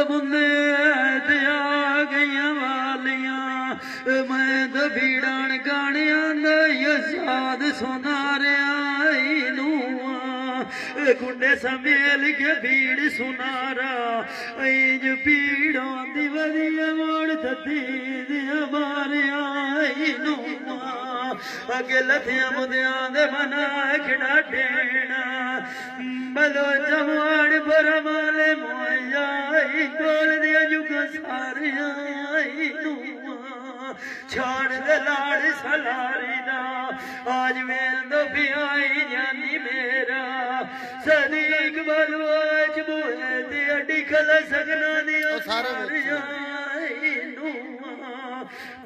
बुंदे ते आ गईयां वालियां मैं तो भीड़ान गाणियां दा याद सुना रहा नूआ कुंडे समेल के भीड़ सुनारा इंज भीड़ों दी वधिया मोड़ थदी दिया मारिया नूआ अगे लथियां मुदियां दे मना खिड़ा टेना बलो जवान बरमाले मोया कोल दिया जुग सारिया छाड़ दे लाड़ सलारी दा आज वेंद पियाई जानी मेरा सदीक बलवाच बुए दी अड्डी खल सगना दिया सारिया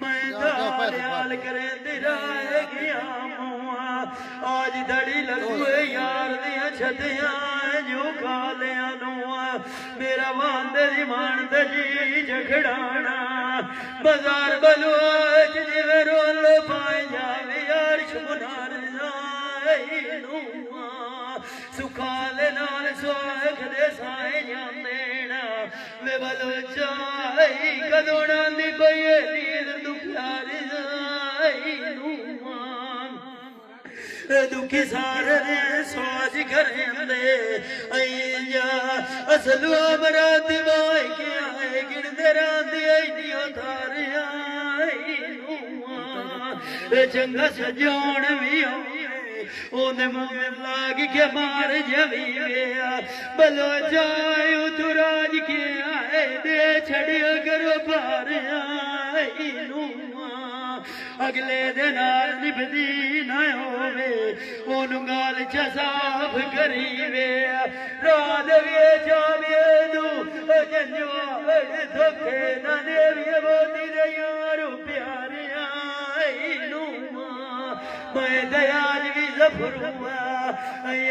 मैं दाल करे दिराए गया मुआ आज धड़ी लगुए यार दिया छतियां जो खा लिया नुआ मेरा वांदे दी मान जी झगड़ाना बाजार बलवाच जिवे रोल पाए जावे यार शुनार जाए नुआ सुखाले नाल सुख दे साए जांदेना वे बलवाचाई कदों दी पई नींद दुखियार जाए नुआ दुखी सारे सोच करेंदे अय्या असलू अमराती बाई के आए गिरदे रांदी ऐनियो थारिया चंगा सजाण भी ओने मुंह लाग के मार जवी गया बलो जाए उतराज के आए दे छड़िया करो पार अगले दे नाल निभदी ना होवे ओनू गाल च साफ करीवे रात वे जावे दू जंजवा धोखे ना देवी बोती दे यारो प्यारिया मैं दयाज भी जफरुआ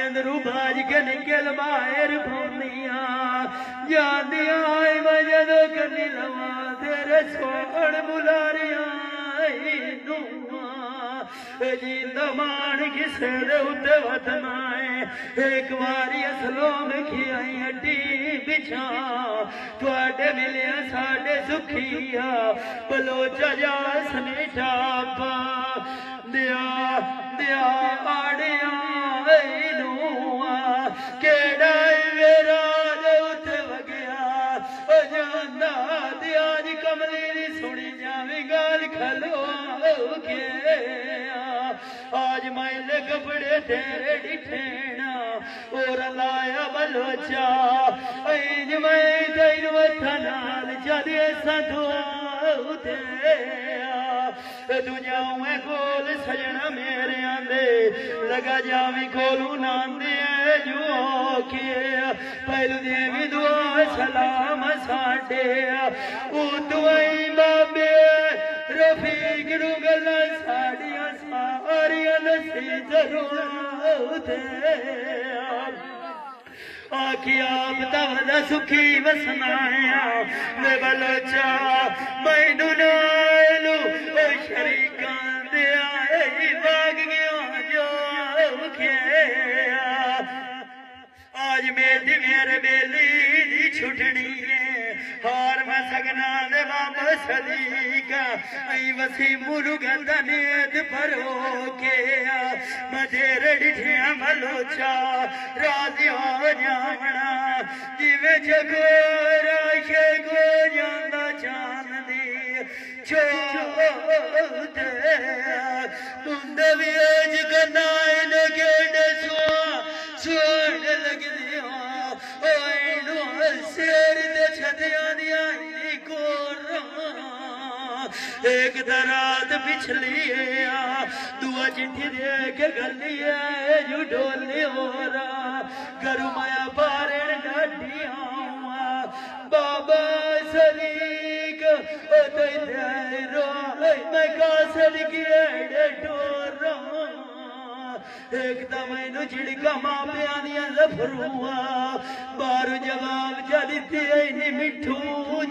अंदरू भाज के निकल बाहर फोनिया जादिया मैं जदो करनी लवा तेरे सोण बुलारिया जींदा मान किसे दे उत्ते वतनाए एक बारी असलों में खियाई हड्डी बिछा तुआडे मिलिया साडे सुखिया बलोचा जा सनेटा पा दिया दिया आड़िया नूआ केड़ा मेरा दे उत्ते वगया जांदा दिया जी कमली दी सुनी जावी गाल खलो के आज मैले कपड़े तेरे डिठेना और लाया बलोचा इंज मैं तेन वथनाल चले सधुआ तू जाऊं कोल सजना मेरे आंदे लगा जावी कोलू नांदे जो के पहलू देवी दुआ सलाम साडे उतवाई बाबे रफीक नु गल्ला साड़ियां सारियां नसी जरूर आखी आप तवदा सुखी वसनाया वे बलोचा मैनू नालू ओ शरीकां दे आए भाग गया जो खेया आज मेरे बेली दी छुटनी हार मैं सगना दे बाबा सलीका आई वसी मुरुगा तनेद भरो के मैं तेरे डिठिया मलोचा राजी हो जावना जिवे जगो राशे गो जांदा चांदी छोद मुंड वेज गनाए न गेड़ सोण लग दिया ओए नो शेर दे छदिया दिया एक दरात पिछली दुआ चिट्ठी दे के गली जो ढोली हो रहा गरु माया बारण डाढ़िया बाबा सलीक रो मैं कासल की डोर एकदम मैनू झिड़का मापिया दिया लफरुआ बारू जवाब चलती मिठू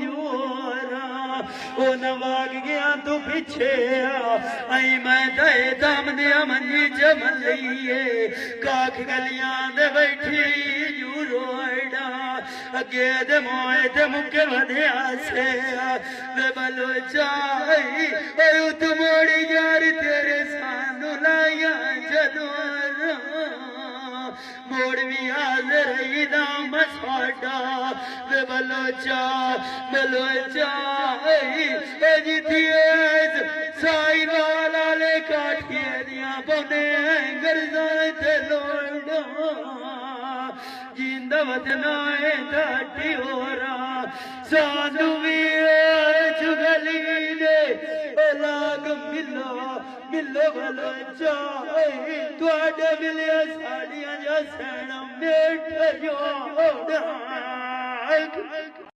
जोरा ओ नवाग गया तू पिछे आई मैं दे दम दिया मंजी च मलिए काख गलियां दे बैठी जू रोड़ा अगे दे मोए ते मुके वधिया से वे बलोचाई उत मोड़ी यार तेरे सानू लाया जदों मोड़ भी आज रही दाम साडा वे बलोचा जिथिए साई वाला ले काठिए दिया बने गरजा ते लोड़ा जिंदा वदनाए दाटी होरा सानू भी चुगली दे लाग मिलो मिलो बलोचा तुहाडे मिलिया साड़ियां जा सैना मेठ जोड़ा